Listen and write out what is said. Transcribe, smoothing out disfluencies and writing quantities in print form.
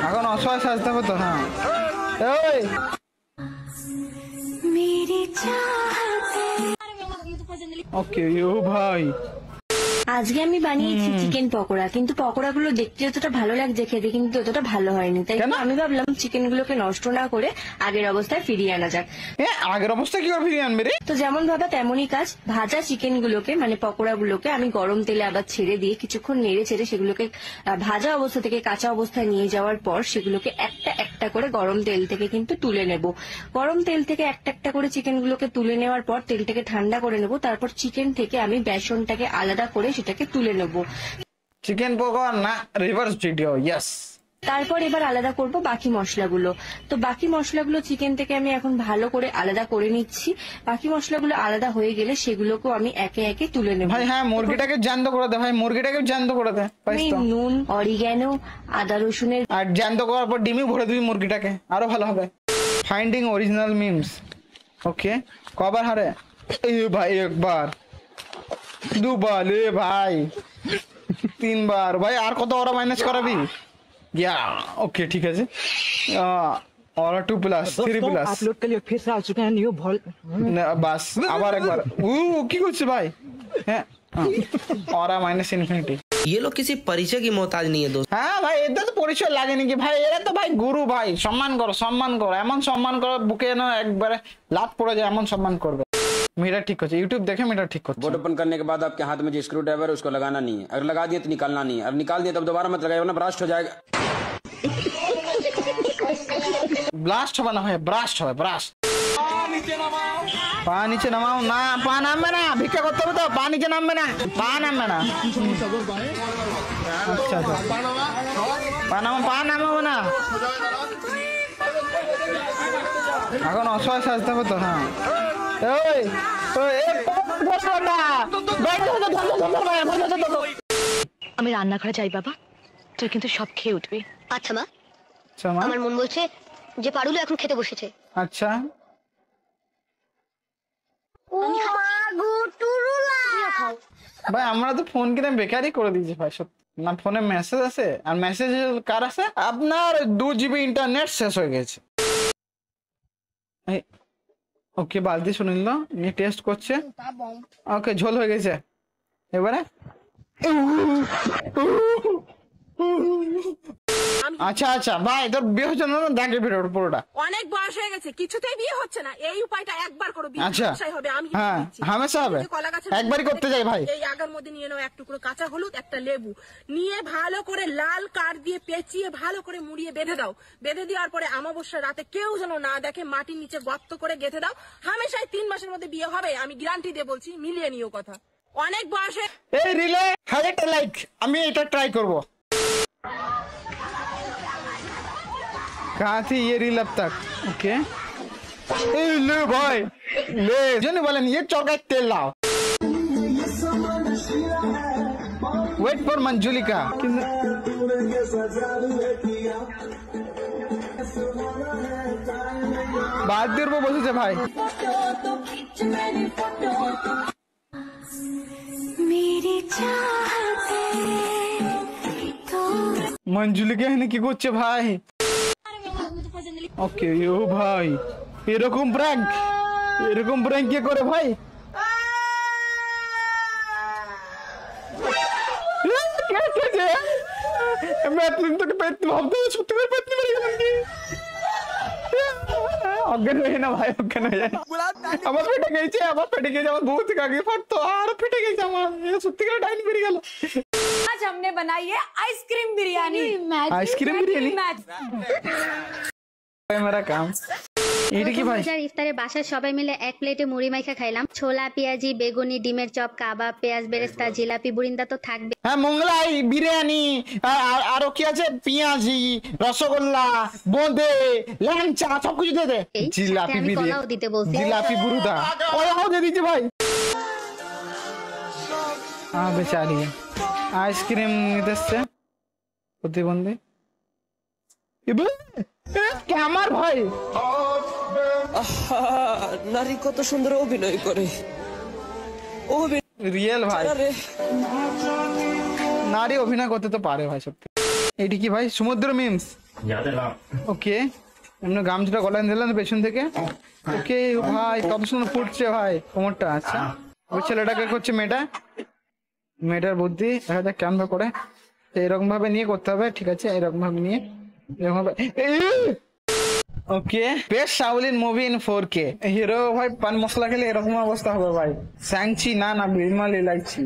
এখন অসহায় সাজতে হবে তো। হ্যাঁ ওই ওকে ও ভাই আজকে আমি বানিয়েছি চিকেন পকোড়া, কিন্তু পকোড়াগুলো দেখতে যতটা ভালো লাগছে খেতে কিন্তু ততটা ভালো হয়নি। তাই আমি ভাবলাম চিকেন গুলোকে নষ্ট না করে আগের অবস্থায় ফিরিয়ে আনা যাক। আগের অবস্থায় কি করে ফিরিয়ে আনবে রে? তো যেমন ভাবা তেমনই কাজ। ভাজা চিকেন গুলোকে মানে পকোড়া গুলোকে আমি গরম তেলে আবার ছেড়ে দিয়ে কিছুক্ষণ নেড়ে ছেড়ে সেগুলোকে ভাজা অবস্থা থেকে কাঁচা অবস্থায় নিয়ে যাওয়ার পর সেগুলোকে একটা একটা করে গরম তেল থেকে কিন্তু তুলে নেব। গরম তেল থেকে একটা একটা করে চিকেন গুলোকে তুলে নেওয়ার পর তেলটাকে ঠান্ডা করে নেব। তারপর চিকেন থেকে আমি বেসনটাকে আলাদা করে সেটাকে তুলে নেব। চিকেন পকোড়া না রিভার্স ভিডিও। ইয়েস। তারপর এবার আলাদা করব বাকি মশলাগুলো। তো বাকি মশলাগুলো চিকেন থেকে আমি এখন ভালো করে আলাদা করে নিচ্ছি। বাকি মশলাগুলো আলাদা হয়ে গেলে সেগুলোকেও আমি একে একে তুলে নেব। ভাই হ্যাঁ মুরগিটাকে জ্যান্ত করে দে ভাই, মুরগিটাকে জ্যান্ত করে দে। নুন, অরিগ্যানো, আদা রসুনের আর জ্যান্ত করার পর ডিমে ভরে দিবি মুরগিটাকে, আরো ভালো হবে। Finding original memes. ওকে কবার হারে এই ভাই একবার দুবার এ ভাই তিনবার ভাই আর কত ওরা মাইনাস করাবি? या ओके ठीक है जी और 2+ 3+ अपलोड के लिए फिर से आ चुके हैं न्यू भॉल बस আবার একবার কি করছিস ভাই? হ্যাঁ और -ইনফিনিটি ये लोग किसी परिचय की मोहताज नहीं है दोस्त। হ্যাঁ ভাই এদের তো পরিচয় লাগে নাকি ভাই? এরা তো ভাই গুরু ভাই, সম্মান করো সম্মান করো, এমন সম্মান করো বুকে না একবারে লাত পড়ে যায় এমন সম্মান করবে। मीटर ठीक हो यूट्यूब देखे मीटर ठीक हो। बोर्ड ओपन करने के बाद आपके हाथ में जो स्क्रू ड्राइवर है उसको लगाना नहीं है, अगर लगा दिए तो निकालना नहीं है, और निकाल दिए तब दोबारा मत लगाइए वरना ब्रास्ट हो जाएगा। ब्लास्ट হবে না ভাই, ব্রাস্ট হবে ব্রাস্ট। পা নিচে নামাও না, পা নামবে না, ভিক্ষা করতে হবে তো, পা নিচে নামবে না, পা নামবে না। আচ্ছা আচ্ছা পা নামাবো না, এখন অসহায় সাজতে হবে তো। হ্যাঁ আমি রান্নাঘরে যাই বাবা, তুই কিন্তু সব খেয়ে উঠবি। আচ্ছা মা, আমার মন বলছে যে পারুল এখন খেতে বসেছে। আচ্ছা ভাই আমরা তো ফোন কিনে বেকারই করে দিয়েছি ভাই সব না। ফোনে মেসেজ আছে আর মেসেজ কার আছে? আপনার 2 GB ইন্টারনেট শেষ হয়ে গেছে। ওকে বালতি শুনিল নিয়ে টেস্ট করছে। ওকে ঝোল হয়ে গেছে এবারে। আচ্ছা আচ্ছা ভাই তোর বিয়ে হচ্ছে না? দেখে ভিডিওটা পুরোটা। অনেক বয়স হয়ে গেছে কিছুতেই বিয়ে হচ্ছে না, এই উপায়টা একবার করো, বিয়ে হামেশাই হবে। আমি হ্যাঁ হামেশা হবে, একবারই করতে যাই ভাই। এই আগের মধ্যে নিয়ে নাও 1 টুকরো কাঁচা হলুদ, একটা লেবু নিয়ে ভালো করে লাল কাঠ দিয়ে পেঁচিয়ে ভালো করে মুড়িয়ে বেঁধে দাও। বেঁধে দেওয়ার পরে অমাবস্যার রাতে কেউ যেন না দেখে মাটির নিচে গর্ত করে গেঁথে দাও। হামেশাই 3 মাসের মধ্যে বিয়ে হবে, আমি গ্যারান্টি দিয়ে বলছি। মিলিয়ে নিও কথা। অনেক বয়সে এই রিলে 1000 লাইক, আমি এটা ট্রাই করব। कहाँ थी ये रील अब तक? ओके ले भाई ले जो नहीं बोले ये चौका तेल लाओ। Wait for Manjulika. बात देर वो बोलते भाई मेरी मंजुलिका है ना কি করছে ভাই? ওকে ও ভাই এরকম প্র্যাঙ্ক কে করে ভাই? অজ্ঞান হয়ে না ভাই, অজ্ঞান হয়ে যায়। আমার পেটে গেছে, আমার বউ থেকে আগে ফাটতো আর ফেটে গেছে আমার, সত্যিকার ডাইন বেরিয়ে গেল। आज हमने बनाई है आइसक्रीम बिरयानी। मेरा काम এটা কি ভাই? ইফতারে বাসার সবাই মিলে 1 প্লেটে মুড়ি মাইখা খাইলাম। ছোলা, পেঁয়াজি, বেগুনি, ডিমের চপ, কাবাব, পেঁয়াজ বেরেস্তা, জিলাপি, বুরিন্দা তো থাকবে। হ্যাঁ মোংলাই, বিরিয়ানি, আরো কি আছে, পেঁয়াজি, রসগোল্লা, বোঁদে, ল্যাংচা সবকিছু দিয়ে দে। জিলাপি বিরিয়ানি দিতে বলছি, জিলাপি বুরুদা ওরাও দিয়ে দিচ্ছে ভাই। বেচারি আইসক্রিম নিতে এসছে প্রতিবন্ধী। আমার ভাই নারী কত সুন্দর অভিনয় করে, রিয়েল ভাই নারী অভিনয় করতে তো পারে ভাই সত্যি। এটি কি ভাই? সমুদ্র মিমস। ওকে এমনি গামছাটা গলায় দিলেন পেছন থেকে। ওকে ভাই কত সুন্দর ফুটছে ভাই কোমরটা। আচ্ছা ওই ছেলেটাকে করছে মেয়েটার বুদ্ধি দেখা যাক কেমন ভাবে করে। এরকম ভাবে নিয়ে করতে হবে, ঠিক আছে এরকম ভাবে নিয়ে এরকম ভাবে। ওকে best Shaolin movie in 4K। Hero ভাই পান মশলা খেলে এরকম অবস্থা হবে ভাই। স্যাংচি না বিমল লাগছি।